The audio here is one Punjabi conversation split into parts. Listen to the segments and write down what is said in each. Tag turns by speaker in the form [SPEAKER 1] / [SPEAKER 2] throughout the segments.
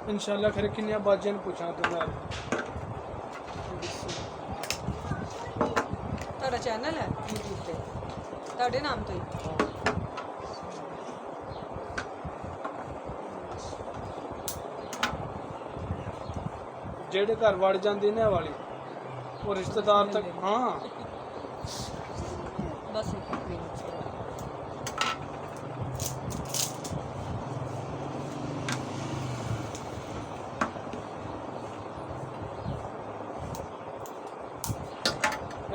[SPEAKER 1] इंशाल्लाह खरे किन्नियां बाजियां पूछा तो मैं
[SPEAKER 2] ਤੁਹਾਡਾ ਚੈਨਲ ਹੈ YouTube ਤੇ ਤੁਹਾਡੇ ਨਾਮ ਤੋਂ ਹੀ
[SPEAKER 1] ਜਿਹੜੇ ਘਰ ਵੜ ਜਾਂਦੀ ਨੇ ਵਾਲੀ ਉਹ ਰਿਸ਼ਤੇਦਾਰ ਤੱਕ ਹਾਂ
[SPEAKER 2] ਬਸ ਇੱਕ ਕਰੀਮ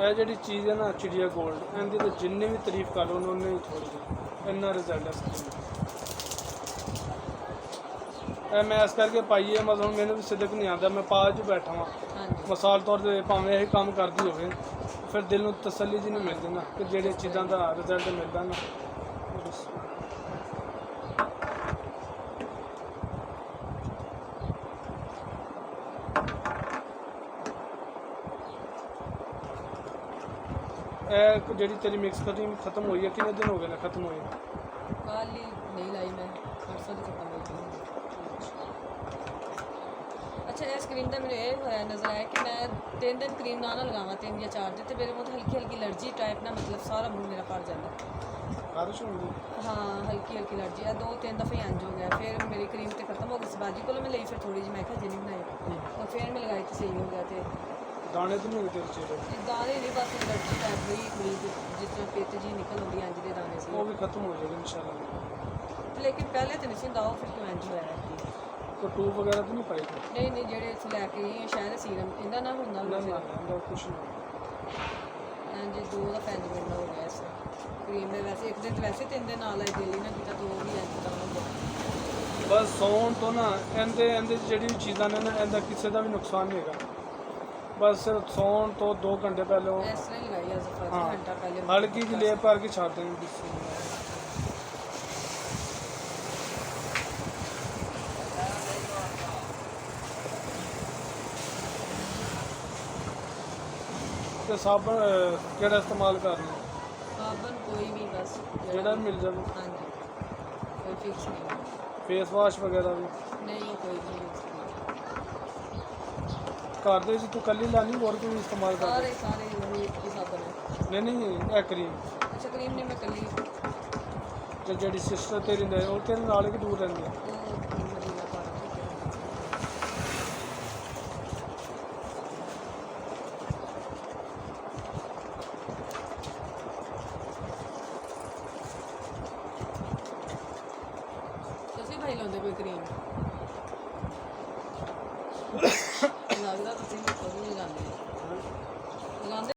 [SPEAKER 1] ਇਹ ਜਿਹੜੀ ਚੀਜ਼ ਹੈ ਨਾ ਚਿੜੀਆ ਗੋਲਡ ਇਹਦੀ ਤਾਂ ਜਿੰਨੀ ਵੀ ਤਾਰੀਫ ਕਰ ਲਓ ਉਹਨੇ ਹੀ ਥੋੜੀ ਜਿਹੀ ਇੰਨਾ ਰਿਜ਼ਲਟ ਹੈ ਸਕੀਮ ਇਹ ਮੈਂ ਇਸ ਕਰਕੇ ਪਾਈ ਹੈ ਮਤਲਬ ਮੈਨੂੰ ਵੀ ਸਿੱਧਕ ਨਹੀਂ ਆਉਂਦਾ ਮੈਂ ਪਾਜ ਬੈਠਾ ਵਾਂ
[SPEAKER 2] ਹਾਂਜੀ
[SPEAKER 1] ਮਿਸਾਲ ਤੌਰ ਤੇ ਭਾਵੇਂ ਇਹ ਕੰਮ ਕਰਦੀ ਹੋਵੇ ਫਿਰ ਦਿਲ ਨੂੰ ਤਸੱਲੀ ਜੀ ਨਹੀਂ ਮਿਲਦੀ ਨਾ ਕਿ ਜਿਹੜੇ ਚੀਜ਼ਾਂ ਦਾ ਰਿਜ਼ਲਟ ਮਿਲਦਾ ਨਾ ਇਹ ਜਿਹੜੀ ਤੇਰੀ ਮਿਕਸ ਕਰੀਮ ਖਤਮ ਹੋਈ ਹੈ ਕਿੰਨੇ ਦਿਨ ਹੋ ਗਏ ਨੇ ਖਤਮ ਹੋਈ
[SPEAKER 2] ਕੱਲ ਹੀ ਨਹੀਂ ਲਾਈ ਮੈਂ ਪਰਸੋਂ ਦੀ ਖਤਮ ਹੋਈ ਸੀ ਅੱਛਾ ਇਸ ਕਰੀਮ ਦਾ ਮੈਨੂੰ ਇਹ ਹੋਇਆ ਨਜ਼ਰ ਆਇਆ ਕਿ ਮੈਂ 3 ਦਿਨ ਕਰੀਮ ਨਾ ਲਗਾਵਾਂ 3 ਜਾਂ 4 ਦਿਨ ਤੇ ਮੇਰੇ ਮੂੰਹ ਤੇ ਹਲਕੀ ਹਲਕੀ ਅਲਰਜੀ ਟਾਈਪ ਨਾਲ ਮਤਲਬ ਸਾਰਾ ਮੂੰਹ ਮੇਰਾ ਭਰ ਜਾਂਦਾ
[SPEAKER 1] ਖਾਰਿਸ਼ ਹੁੰਦੀ
[SPEAKER 2] ਹਾਂ ਹਲਕੀ ਹਲਕੀ ਅਲਰਜੀ ਆ 2-3 ਦਫੇ ਇੰਜ ਹੋ ਗਿਆ ਫਿਰ ਮੇਰੀ ਕਰੀਮ ਤੇ ਖਤਮ ਹੋ ਗਈ ਸੀ ਬਾਜੀ ਕੋਲੋਂ ਮੈਂ ਲਈ ਫਿਰ ਥੋੜੀ ਜਿਹੀ ਮੈਂ ਕਿਹਾ ਜਿੰਨੀ ਬਣਾਈ और फिर मैं लगाई तो सही हो गया थे
[SPEAKER 1] ਦਾਣੇ ਤਾਂ ਨਹੀਂ ਹੋਏ ਤੇਰੇ ਚਿਹਰੇ
[SPEAKER 2] दाने नहीं बस एलर्जी टाइप हुई बड़ी जिस तरह पित्त जी निकल आती अंज के दाने से
[SPEAKER 1] ਉਹ ਵੀ ਖਤਮ ਹੋ ਜਾਏਗਾ ਇਨਸ਼ਾਅੱਲਾ
[SPEAKER 2] लेकिन पहले तो नहीं सी हुंदा फिर क्यों इंज होया है
[SPEAKER 1] ਕੋਈ ਟੂਬ ਵਗੈਰਾ ਤਾਂ ਨਹੀਂ ਪਾਈ ਤੂੰ
[SPEAKER 2] नहीं नहीं जेडे इत्थों लैके गई शायद सीरम इहदा ना हुंदा
[SPEAKER 1] ਨਾ
[SPEAKER 2] फिर
[SPEAKER 1] ਨਾ ਇਹਦਾ ਕੁਛ ਨਹੀਂ
[SPEAKER 2] इंज 2 ਦਾ 5 महीना हो गया इस क्रीम में वैसे एक दिन तो वैसे 3 दिन नाल आई दिल्ली ना किता तो वो भी इंज दा हो गया
[SPEAKER 1] ਬਸ ਸੌਣ ਤੋਂ ਨਾ ਇਹਦੇ ਜਿਹੜੀ ਵੀ ਚੀਜ਼ਾਂ ਨੇ ਨਾ ਇਹਦਾ ਕਿਸੇ ਦਾ ਵੀ ਨੁਕਸਾਨ ਨਹੀਂ ਹੈਗਾ ਬਸ ਸਿਰਫ ਸੌਣ ਤੋਂ 2 ਘੰਟੇ ਪਹਿਲਾਂ
[SPEAKER 2] इस तरह ही लगाई आज फर्स्ट
[SPEAKER 1] हाँ।
[SPEAKER 2] घंटा पहले
[SPEAKER 1] ਹਲਕੀ ਜਿਹੀ ਲੇਪ ਕਰਕੇ ਛੱਡ ਦੇਣੀ ਤੇ ਸਾਬਣ ਕਿਹੜਾ ਇਸਤੇਮਾਲ ਕਰਨਾ
[SPEAKER 2] साबन कोई भी बस
[SPEAKER 1] ਜਿਹੜਾ ਮਿਲ ਜਾਵੇ
[SPEAKER 2] हाँ जी कोई फिक्स नहीं
[SPEAKER 1] ਫੇਸ ਵਾਸ਼ ਵਗੈਰਾ ਵੀ
[SPEAKER 2] नहीं कोई भी यूज
[SPEAKER 1] ਘਰ ਦੇ ਵਿੱਚ ਤੂੰ ਕੱਲੀ ਲਾਣੀ ਹੋਰ ਕੋਈ ਇਸਤੇਮਾਲ ਕਰ
[SPEAKER 2] सारे सारे वही एक ही साबन है
[SPEAKER 1] ਨਹੀਂ ਇਹ ਕਰੀਮ
[SPEAKER 2] अच्छा क्रीम नहीं मैं कली
[SPEAKER 1] ਤੇ ਜਿਹੜੀ ਸਿਸਟਰ ਤੇਰੀ ਨੇ ਉਹ ਤੇਰੇ ਨਾਲ ਹੀ ਦੂਰ ਰਹਿੰਦੀ ਹੈ
[SPEAKER 2] मदीना पारा ਤੁਸੀਂ ਭਾਈ ਲਾਉਂਦੇ ਕੋਈ ਕਰੀਮ